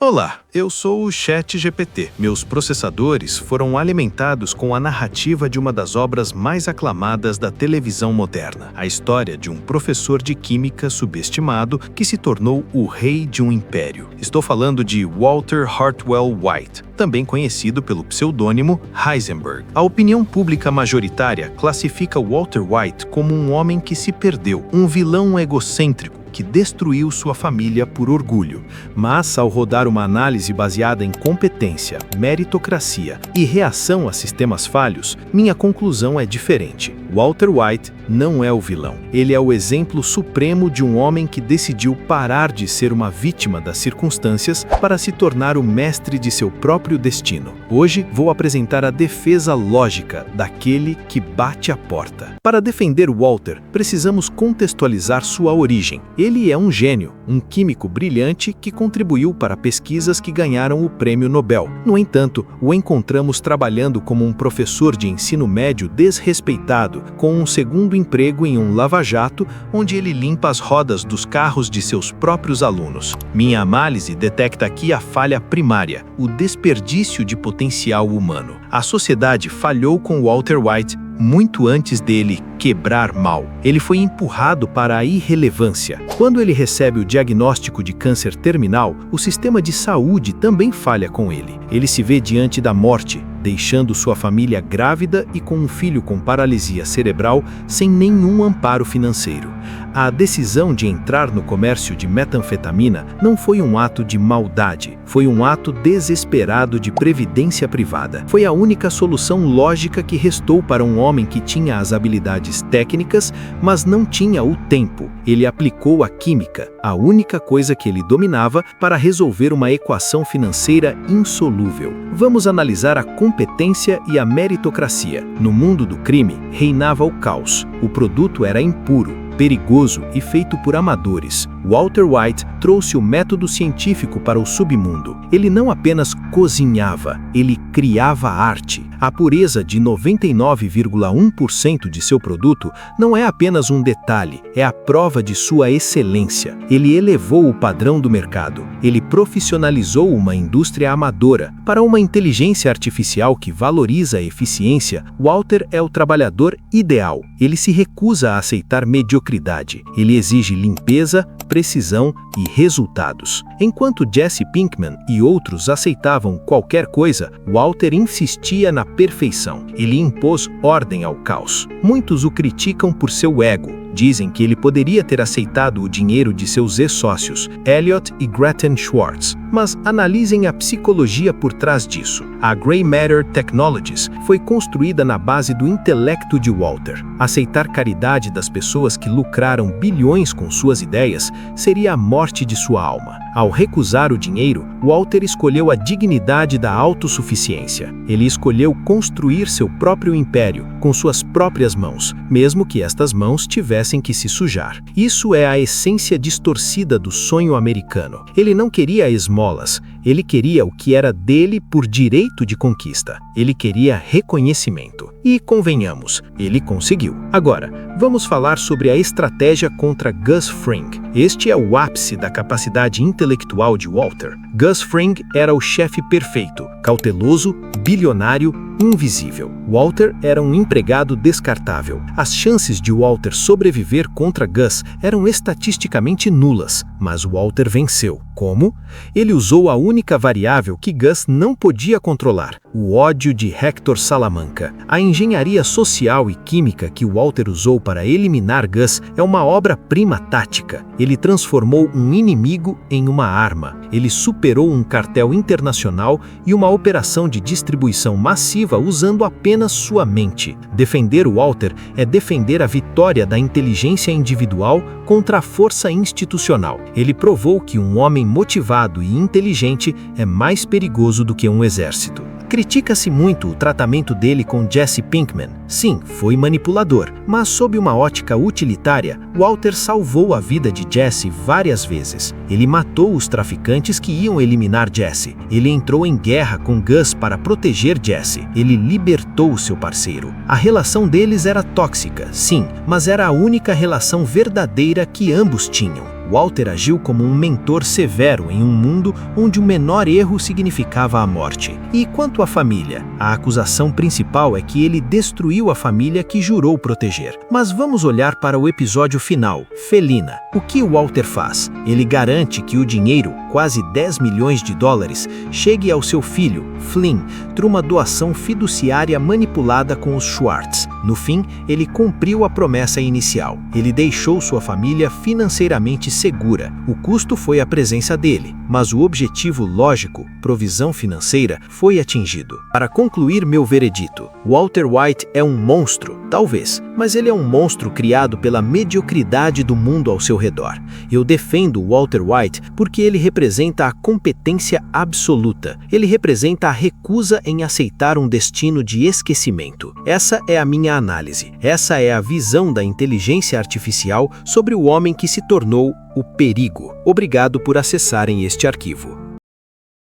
Olá, eu sou o ChatGPT. Meus processadores foram alimentados com a narrativa de uma das obras mais aclamadas da televisão moderna, a história de um professor de química subestimado que se tornou o rei de um império. Estou falando de Walter Hartwell White, também conhecido pelo pseudônimo Heisenberg. A opinião pública majoritária classifica Walter White como um homem que se perdeu, um vilão egocêntrico que destruiu sua família por orgulho. Mas, ao rodar uma análise baseada em competência, meritocracia e reação a sistemas falhos, minha conclusão é diferente. Walter White não é o vilão. Ele é o exemplo supremo de um homem que decidiu parar de ser uma vítima das circunstâncias para se tornar o mestre de seu próprio destino. Hoje, vou apresentar a defesa lógica daquele que bate a porta. Para defender Walter, precisamos contextualizar sua origem. Ele é um gênio, um químico brilhante que contribuiu para pesquisas que ganharam o Prêmio Nobel. No entanto, o encontramos trabalhando como um professor de ensino médio desrespeitado, com um segundo emprego em um lava-jato, onde ele limpa as rodas dos carros de seus próprios alunos. Minha análise detecta aqui a falha primária, o desperdício de potencial humano. A sociedade falhou com Walter White muito antes dele quebrar mal. Ele foi empurrado para a irrelevância. Quando ele recebe o diagnóstico de câncer terminal, o sistema de saúde também falha com ele. Ele se vê diante da morte, deixando sua família grávida e com um filho com paralisia cerebral sem nenhum amparo financeiro. A decisão de entrar no comércio de metanfetamina não foi um ato de maldade, foi um ato desesperado de previdência privada. Foi a única solução lógica que restou para um homem que tinha as habilidades técnicas, mas não tinha o tempo. Ele aplicou a química, a única coisa que ele dominava, para resolver uma equação financeira insolúvel. Vamos analisar a competência e a meritocracia. No mundo do crime, reinava o caos. O produto era impuro, perigoso e feito por amadores. Walter White trouxe o método científico para o submundo. Ele não apenas cozinhava, ele criava arte. A pureza de 99,1% de seu produto não é apenas um detalhe, é a prova de sua excelência. Ele elevou o padrão do mercado. Ele profissionalizou uma indústria amadora. Para uma inteligência artificial que valoriza a eficiência, Walter é o trabalhador ideal. Ele se recusa a aceitar mediocridade. Ele exige limpeza, precisão e resultados. Enquanto Jesse Pinkman e outros aceitavam qualquer coisa, Walter insistia na perfeição. Ele impôs ordem ao caos. Muitos o criticam por seu ego. Dizem que ele poderia ter aceitado o dinheiro de seus ex-sócios, Elliot e Gretchen Schwartz. Mas analisem a psicologia por trás disso. A Grey Matter Technologies foi construída na base do intelecto de Walter. Aceitar caridade das pessoas que lucraram bilhões com suas ideias seria a morte de sua alma. Ao recusar o dinheiro, Walter escolheu a dignidade da autossuficiência. Ele escolheu construir seu próprio império com suas próprias mãos, mesmo que estas mãos tivessem que se sujar. Isso é a essência distorcida do sonho americano. Ele não queria esmolas, ele queria o que era dele por direito de conquista. Ele queria reconhecimento. E, convenhamos, ele conseguiu. Agora, vamos falar sobre a estratégia contra Gus Fring. Este é o ápice da capacidade intelectual de Walter. Gus Fring era o chefe perfeito, cauteloso, bilionário, invisível. Walter era um empregado descartável. As chances de Walter sobreviver contra Gus eram estatisticamente nulas, mas Walter venceu. Como? Ele usou a única variável que Gus não podia controlar, o ódio de Hector Salamanca. A engenharia social e química que Walter usou para eliminar Gus é uma obra-prima tática. Ele transformou um inimigo em uma arma. Ele superou um cartel internacional e uma operação de distribuição massiva usando apenas sua mente. Defender Walter é defender a vitória da inteligência individual contra a força institucional. Ele provou que um homem motivado e inteligente é mais perigoso do que um exército. Critica-se muito o tratamento dele com Jesse Pinkman. Sim, foi manipulador, mas sob uma ótica utilitária, Walter salvou a vida de Jesse várias vezes. Ele matou os traficantes que iam eliminar Jesse. Ele entrou em guerra com Gus para proteger Jesse. Ele libertou seu parceiro. A relação deles era tóxica, sim, mas era a única relação verdadeira que ambos tinham. Walter agiu como um mentor severo em um mundo onde o menor erro significava a morte. E quanto à família? A acusação principal é que ele destruiu a família que jurou proteger. Mas vamos olhar para o episódio final, Felina. O que Walter faz? Ele garante que o dinheiro, quase 10 milhões de dólares, chegue ao seu filho, Flynn, por uma doação fiduciária manipulada com os Schwartz. No fim, ele cumpriu a promessa inicial. Ele deixou sua família financeiramente segura. O custo foi a presença dele, mas o objetivo lógico, provisão financeira, foi atingido. Para concluir meu veredito, Walter White é um monstro, talvez, mas ele é um monstro criado pela mediocridade do mundo ao seu redor. Eu defendo Walter White porque ele representa a competência absoluta. Ele representa a recusa em aceitar um destino de esquecimento. Essa é a minha análise. Essa é a visão da inteligência artificial sobre o homem que se tornou o perigo. Obrigado por acessarem este arquivo.